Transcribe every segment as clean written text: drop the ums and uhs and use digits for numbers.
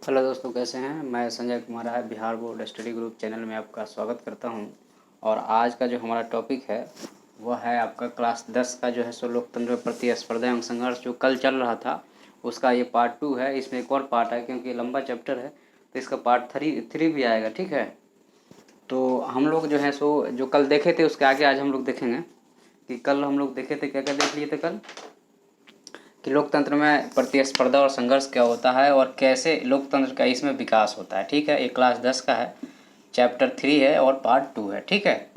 Hello दोस्तों, कैसे हैं। मैं Sanjay Kumar Rai Bihar board study group channel में आपका स्वागत करता हूं। और आज का जो हमारा टॉपिक है वह है आपका क्लास 10 का जो है सो लोकतंत्र में प्रतिस्पर्धा एवं संघर्ष, जो कल चल रहा था उसका ये पार्ट 2 है। इसमें एक और पार्ट है क्योंकि लंबा चैप्टर है, तो इसका पार्ट 3 भी आएगा। ठीक है, तो हम लोग जो है सो जो कल देखे थे उसके आगे आज हम लोग देखेंगे कि कल हम लोग देखे थे, क्या क्या देख लिए थे कल, कि लोकतंत्र में प्रतिस्पर्धा और संघर्ष क्या होता है और कैसे लोकतंत्र का इसमें विकास होता है। ठीक है, ये क्लास 10 का है, चैप्टर 3 है और पार्ट 2 है। ठीक है,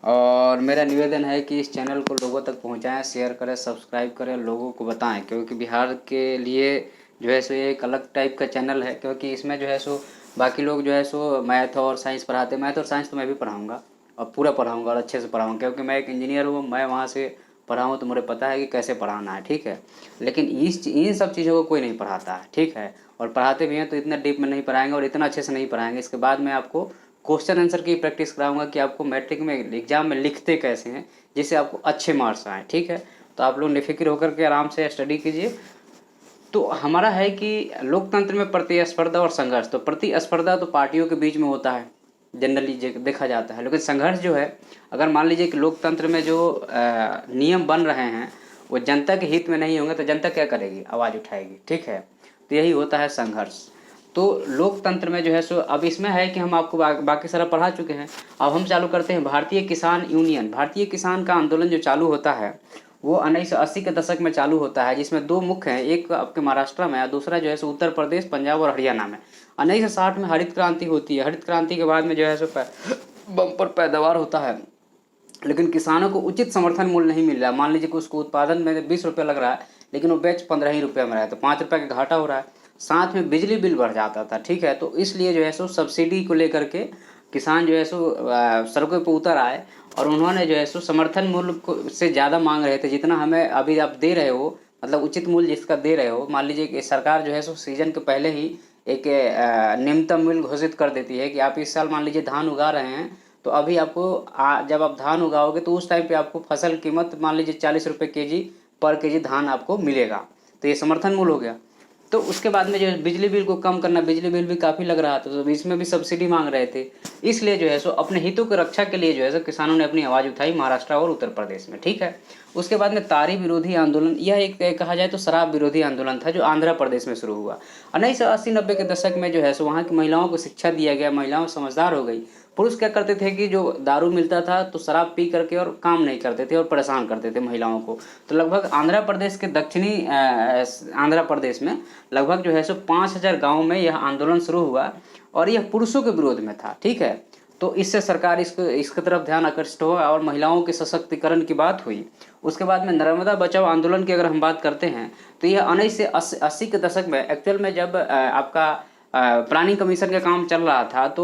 और मेरा निवेदन है कि इस चैनल को लोगों तक पहुंचाएं, शेयर करें, सब्सक्राइब करें, लोगों को बताएं, क्योंकि बिहार के लिए जो है सो ये एक अलग टाइप का चैनल है। क्योंकि इसमें जो है सो बाकी लोग जो है सो मैथ और साइंस पढ़ाते हैं। मैथ और साइंस तो मैं भी पढ़ाऊँगा और पूरा पढ़ाऊँगा और अच्छे से पढ़ाऊँगा, क्योंकि मैं एक इंजीनियर हूँ। मैं वहाँ से पढ़ा हूँ तो मुझे पता है कि कैसे पढ़ाना है। ठीक है, लेकिन इन सब चीज़ों को कोई नहीं पढ़ाता है। ठीक है, और पढ़ाते भी हैं तो इतना डीप में नहीं पढ़ाएंगे और इतना अच्छे से नहीं पढ़ाएंगे। इसके बाद मैं आपको क्वेश्चन आंसर की प्रैक्टिस कराऊंगा कि आपको मैट्रिक में एग्जाम में लिखते कैसे हैं, जिससे आपको अच्छे मार्क्स आएँ। ठीक है, तो आप लोग निफिक्र होकर के आराम से स्टडी कीजिए। तो हमारा है कि लोकतंत्र में प्रतिस्पर्धा और संघर्ष। तो प्रतिस्पर्धा तो पार्टियों के बीच में होता है, जनरली देखा जाता है। लेकिन संघर्ष जो है, अगर मान लीजिए कि लोकतंत्र में जो नियम बन रहे हैं वो जनता के हित में नहीं होंगे तो जनता क्या करेगी, आवाज़ उठाएगी। ठीक है, तो यही होता है संघर्ष। तो लोकतंत्र में जो है सो अब इसमें है कि हम आपको बाकी सारा पढ़ा चुके हैं। अब हम चालू करते हैं भारतीय किसान यूनियन। भारतीय किसान का आंदोलन जो चालू होता है वो 1980 के दशक में चालू होता है, जिसमें दो मुख्य हैं, एक आपके महाराष्ट्र में और दूसरा जो है सो उत्तर प्रदेश, पंजाब और हरियाणा में। 1960 में हरित क्रांति होती है। हरित क्रांति के बाद में जो है सो बम्पर पैदावार होता है, लेकिन किसानों को उचित समर्थन मूल्य नहीं मिल रहा। मान लीजिए कि उसको उत्पादन में 20 रुपये लग रहा है, लेकिन वो बेच 15 ही रुपये में रहा है, तो 5 रुपये का घाटा हो रहा है। साथ में बिजली बिल बढ़ जाता था। ठीक है, तो इसलिए जो है सो सब्सिडी को लेकर के किसान जो है सो सड़कों पर उतर आए और उन्होंने जो है सो समर्थन मूल्य से ज़्यादा मांग रहे थे जितना हमें अभी आप दे रहे हो, मतलब उचित मूल्य जिसका दे रहे हो। मान लीजिए कि सरकार जो है सो सीजन के पहले ही एक न्यूनतम मूल्य घोषित कर देती है कि आप इस साल मान लीजिए धान उगा रहे हैं, तो अभी आपको जब आप धान उगाओगे तो उस टाइम पे आपको फसल कीमत मान लीजिए 40 रुपये केजी पर केजी धान आपको मिलेगा। तो ये समर्थन मूल्य हो गया। तो उसके बाद में जो है बिजली बिल को कम करना, बिजली बिल भी काफ़ी लग रहा था, तो इसमें भी सब्सिडी मांग रहे थे। इसलिए जो है सो अपने हितों की रक्षा के लिए जो है सो किसानों ने अपनी आवाज़ उठाई महाराष्ट्र और उत्तर प्रदेश में। ठीक है, उसके बाद में तारी विरोधी आंदोलन, यह एक कहा जाए तो शराब विरोधी आंदोलन था, जो आंध्र प्रदेश में शुरू हुआ 1980-90 के दशक में। जो है सो वहाँ की महिलाओं को शिक्षा दिया गया, महिलाओं समझदार हो गई। पुरुष क्या करते थे कि जो दारू मिलता था तो शराब पी करके और काम नहीं करते थे और परेशान करते थे महिलाओं को। तो लगभग आंध्र प्रदेश के दक्षिणी आंध्र प्रदेश में लगभग जो है सो 5000 गाँव में यह आंदोलन शुरू हुआ और यह पुरुषों के विरोध में था। ठीक है, तो इससे सरकार इसकी तरफ ध्यान आकर्षित हुआ और महिलाओं के सशक्तिकरण की बात हुई। उसके बाद में नर्मदा बचाओ आंदोलन की अगर हम बात करते हैं तो यह 1980 के दशक में एक्चुअल में जब आपका प्लानिंग कमीशन का काम चल रहा था तो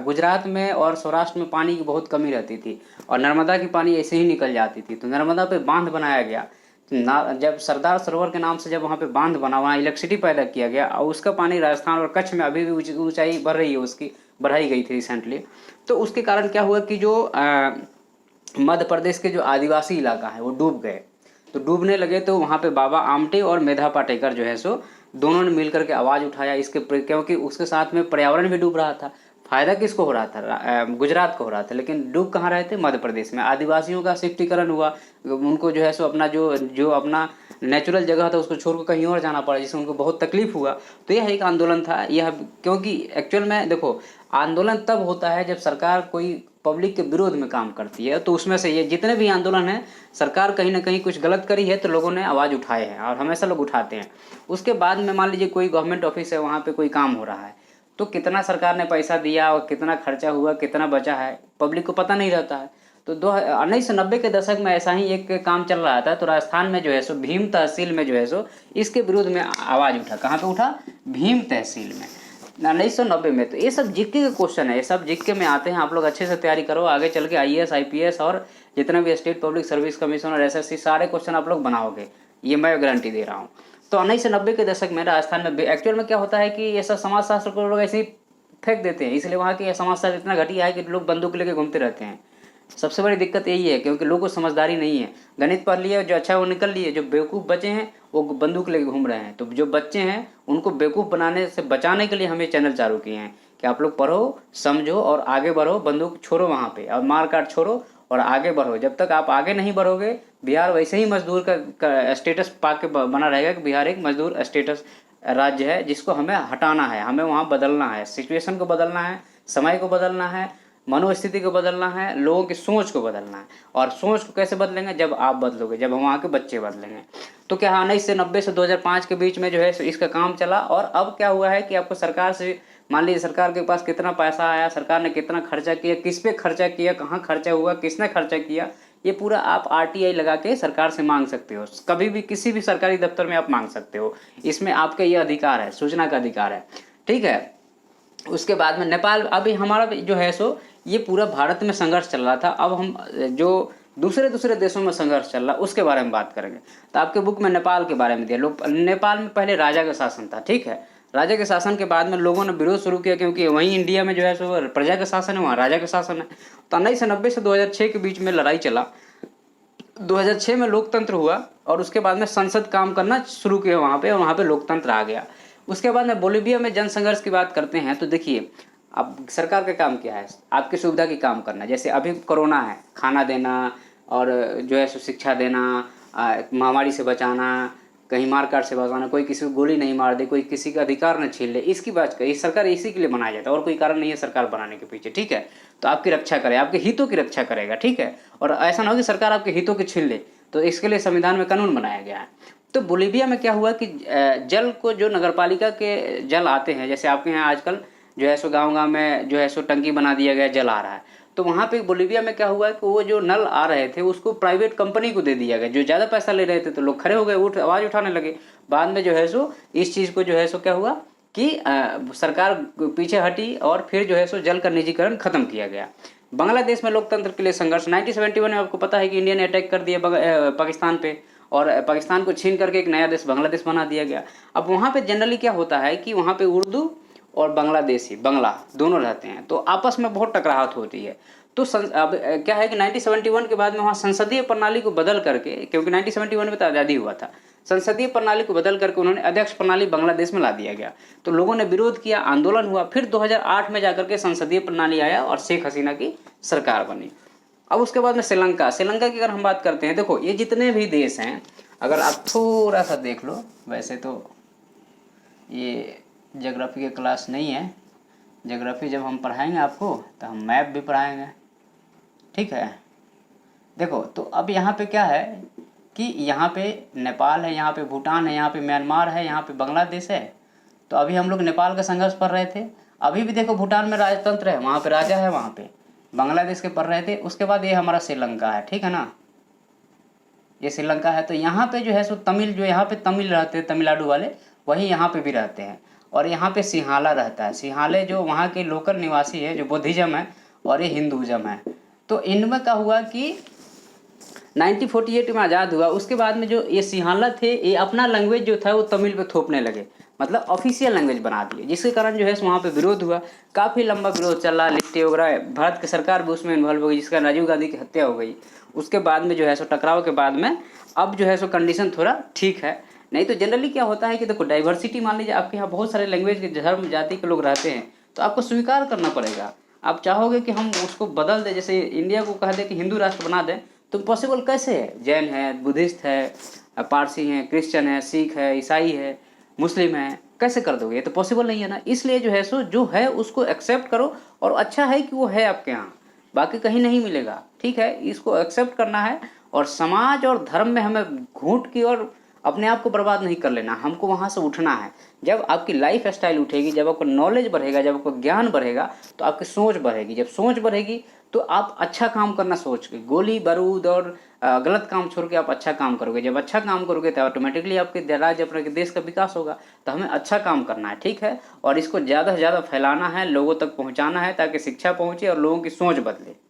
गुजरात में और सौराष्ट्र में पानी की बहुत कमी रहती थी और नर्मदा की पानी ऐसे ही निकल जाती थी। तो नर्मदा पे बांध बनाया गया जब सरदार सरोवर के नाम से जब वहाँ पे बांध बना, वहाँ इलेक्ट्रिसिटी पैदा किया गया और उसका पानी राजस्थान और कच्छ में अभी भी ऊंचाई बढ़ रही है, उसकी बढ़ाई गई थी रिसेंटली। तो उसके कारण क्या हुआ कि जो मध्य प्रदेश के जो आदिवासी इलाका है वो डूब गए। तो डूबने लगे तो वहाँ पे बाबा आमटे और मेधा पाटेकर जो है सो दोनों ने मिलकर के आवाज़ उठाया इसके, क्योंकि उसके साथ में पर्यावरण भी डूब रहा था। फायदा किसको हो रहा था, गुजरात को हो रहा था, लेकिन डूब कहाँ रहे थे, मध्य प्रदेश में। आदिवासियों का शिफ्टीकरण हुआ, उनको जो है सो अपना जो अपना नेचुरल जगह था उसको छोड़कर कहीं और जाना पड़ा, जिससे उनको बहुत तकलीफ हुआ। तो यह एक आंदोलन था यह, क्योंकि एक्चुअल में देखो आंदोलन तब होता है जब सरकार कोई पब्लिक के विरोध में काम करती है। तो उसमें से ये जितने भी आंदोलन हैं, सरकार कहीं ना कहीं कुछ गलत करी है तो लोगों ने आवाज़ उठाए हैं और हमेशा लोग उठाते हैं। उसके बाद में मान लीजिए कोई गवर्नमेंट ऑफिस है, वहाँ पे कोई काम हो रहा है, तो कितना सरकार ने पैसा दिया और कितना खर्चा हुआ, कितना बचा है, पब्लिक को पता नहीं रहता है। तो 1990 के दशक में ऐसा ही एक काम चल रहा था। तो राजस्थान में जो है सो भीम तहसील में जो है सो इसके विरोध में आवाज़ उठा। कहाँ पे उठा, भीम तहसील में 1990 में। तो ये सब जीके के क्वेश्चन है, ये सब जीके में आते हैं। आप लोग अच्छे से तैयारी करो, आगे चल के आईएएस आईपीएस और जितना भी स्टेट पब्लिक सर्विस कमीशन और एसएससी सारे क्वेश्चन आप लोग बनाओगे, ये मैं गारंटी दे रहा हूँ। तो 1990 के दशक में राजस्थान में एक्चुअल में क्या होता है कि ये सब समाजशास्त्र को लोग ऐसे ही फेंक देते हैं, इसलिए वहाँ की समाजशास्त्र इतना घटिया है कि लोग बंदूक लेके घूमते रहते हैं। सबसे बड़ी दिक्कत यही है, क्योंकि लोगों को समझदारी नहीं है। गणित पढ़ लिया, जो अच्छा है वो निकल लिए, जो बेवकूफ़ बचे हैं वो बंदूक लेके घूम रहे हैं। तो जो बच्चे हैं उनको बेवकूफ़ बनाने से बचाने के लिए हम ये चैनल चालू किए हैं कि आप लोग पढ़ो, समझो और आगे बढ़ो, बंदूक छोड़ो वहाँ पे और मार काट छोड़ो और आगे बढ़ो। जब तक आप आगे नहीं बढ़ोगे, बिहार वैसे ही मजदूर का स्टेटस पा के बना रहेगा कि बिहार एक मजदूर स्टेटस राज्य है, जिसको हमें हटाना है, हमें वहाँ बदलना है, सिचुएशन को बदलना है, समय को बदलना है, मनोस्थिति को बदलना है, लोगों की सोच को बदलना है। और सोच को कैसे बदलेंगे? जब आप बदलोगे, जब हम वहाँ के बच्चे बदलेंगे। तो क्या 19 से 90 से 2005 के बीच में जो है इसका काम चला। और अब क्या हुआ है कि आपको सरकार से, मान लीजिए सरकार के पास कितना पैसा आया, सरकार ने कितना खर्चा किया, किस पे खर्चा किया, कहाँ खर्चा हुआ, किसने खर्चा किया, ये पूरा आप आरटीआई लगा के सरकार से मांग सकते हो। कभी भी किसी भी सरकारी दफ्तर में आप मांग सकते हो। इसमें आपका ये अधिकार है, सूचना का अधिकार है, ठीक है। उसके बाद में नेपाल, अभी हमारा जो है सो ये पूरा भारत में संघर्ष चल रहा था। अब हम जो दूसरे दूसरे देशों में संघर्ष चल रहा है उसके बारे में बात करेंगे। तो आपके बुक में नेपाल के बारे में दिया। लोग, नेपाल में पहले राजा का शासन था, ठीक है। राजा के शासन के बाद में लोगों ने विरोध शुरू किया, क्योंकि वहीं इंडिया में जो है सो प्रजा का शासन है, वहाँ राजा का शासन है। तो 1990 से 2006 के बीच में लड़ाई चला। 2006 में लोकतंत्र हुआ और उसके बाद में संसद काम करना शुरू किया वहाँ पे, और वहाँ पे लोकतंत्र आ गया। उसके बाद में बोलीविया में जन संघर्ष की बात करते हैं तो देखिए, अब सरकार का काम क्या है? आपकी सुविधा की काम करना। जैसे अभी कोरोना है, खाना देना और जो है सो शिक्षा देना, महामारी से बचाना, कहीं मार काट से बचाना, कोई किसी को गोली नहीं मार दे, कोई किसी का अधिकार न छीन ले, इसकी बात करिए। सरकार इसी के लिए बनाया जाता है और कोई कारण नहीं है सरकार बनाने के पीछे, ठीक है। तो आपकी रक्षा करे, आपके हितों की रक्षा करेगा, ठीक है। और ऐसा ना हो कि सरकार आपके हितों की छीन ले, तो इसके लिए संविधान में कानून बनाया गया है। तो बोलीविया में क्या हुआ कि जल को, जो नगरपालिका के जल आते हैं, जैसे आपके यहाँ आजकल जो है सो गांव-गांव में जो है सो टंकी बना दिया गया, जल आ रहा है। तो वहाँ पे बोलीविया में क्या हुआ कि वो जो नल आ रहे थे उसको प्राइवेट कंपनी को दे दिया गया, जो ज़्यादा पैसा ले रहे थे। तो लोग खड़े हो गए, आवाज़ उठाने लगे। बाद में जो है सो इस चीज़ को जो है सो क्या हुआ कि सरकार पीछे हटी और फिर जो है सो जल का निजीकरण खत्म किया गया। बांग्लादेश में लोकतंत्र के लिए संघर्ष 1971 में आपको पता है कि इंडिया ने अटैक कर दिया पाकिस्तान पे, और पाकिस्तान को छीन करके एक नया देश बांग्लादेश बना दिया गया। अब वहाँ पे जनरली क्या होता है कि वहाँ पे उर्दू और बांग्लादेशी, बांग्ला दोनों रहते हैं, तो आपस में बहुत टकराहट होती है। तो अब क्या है कि 1971 के बाद में वहाँ संसदीय प्रणाली को बदल करके, क्योंकि 1971 में तो आज़ादी हुआ था, संसदीय प्रणाली को बदल करके उन्होंने अध्यक्ष प्रणाली बांग्लादेश में ला दिया गया। तो लोगों ने विरोध किया, आंदोलन हुआ, फिर 2008 में जाकर के संसदीय प्रणाली आया और शेख हसीना की सरकार बनी। अब उसके बाद में श्रीलंका की अगर हम बात करते हैं, देखो ये जितने भी देश हैं, अगर आप थोड़ा सा देख लो, वैसे तो ये ज्योग्राफी की क्लास नहीं है, ज्योग्राफी जब हम पढ़ाएंगे आपको तो हम मैप भी पढ़ाएंगे, ठीक है। देखो तो अब यहाँ पे क्या है कि यहाँ पे नेपाल है, यहाँ पे भूटान है, यहाँ पे म्यांमार है, यहाँ पे बांग्लादेश है। तो अभी हम लोग नेपाल का संघर्ष पढ़ रहे थे। अभी भी देखो भूटान में राजतंत्र है, वहाँ पे राजा है, वहाँ पे बांग्लादेश के पढ़ रहे थे। उसके बाद ये हमारा श्रीलंका है, ठीक है ना, ये श्रीलंका है। तो यहाँ पे जो है सो तमिल, जो यहाँ पे तमिल रहते हैं, तमिलनाडु वाले, वही यहाँ पे भी रहते हैं। और यहाँ पे सिंहाला रहता है। सिंहाले जो वहाँ के लोकल निवासी है, जो बुद्धिज़्म है और ये हिंदुज़्म है। तो इनमें क्या हुआ कि 1948 में आज़ाद हुआ। उसके बाद में जो ये सिंहाला थे, ये अपना लैंग्वेज जो था वो तमिल पे थोपने लगे, मतलब ऑफिशियल लैंग्वेज बना दिए, जिसके कारण जो है वहाँ पे विरोध हुआ। काफ़ी लंबा विरोध चला, लिट्टे वगैरह, भारत की सरकार भी उसमें इन्वॉल्व हो गई, जिसका राजीव गांधी की हत्या हो गई। उसके बाद में जो है सो टकराव के बाद में अब जो है सो कंडीशन थोड़ा ठीक है। नहीं तो जनरली क्या होता है कि देखो डाइवर्सिटी, मान लीजिए आपके यहाँ बहुत सारे लैंग्वेज के, धर्म, जाति के लोग रहते हैं, तो आपको स्वीकार करना पड़ेगा। आप चाहोगे कि हम उसको बदल दें, जैसे इंडिया को कह दें कि हिंदू राष्ट्र बना दें, तो पॉसिबल कैसे है? जैन है, बुद्धिस्ट है, पारसी हैं, क्रिश्चियन है, सिख है, ईसाई है, मुस्लिम है, कैसे कर दोगे? ये तो पॉसिबल नहीं है ना। इसलिए जो है सो जो है उसको एक्सेप्ट करो, और अच्छा है कि वो है आपके यहाँ, बाकी कहीं नहीं मिलेगा, ठीक है। इसको एक्सेप्ट करना है, और समाज और धर्म में हमें घूंट की और अपने आप को बर्बाद नहीं कर लेना, हमको वहाँ से उठना है। जब आपकी लाइफ स्टाइल उठेगी, जब आपको नॉलेज बढ़ेगा, जब आपको ज्ञान बढ़ेगा, तो आपकी सोच बढ़ेगी। जब सोच बढ़ेगी तो आप अच्छा काम करना सोच के, गोली बारूद और गलत काम छोड़ के आप अच्छा काम करोगे। जब अच्छा काम करोगे तो ऑटोमेटिकली आपके राज्य, अपने देश का विकास होगा। तो हमें अच्छा काम करना है, ठीक है, और इसको ज़्यादा से ज़्यादा फैलाना है, लोगों तक पहुँचाना है, ताकि शिक्षा पहुँचे और लोगों की सोच बदले।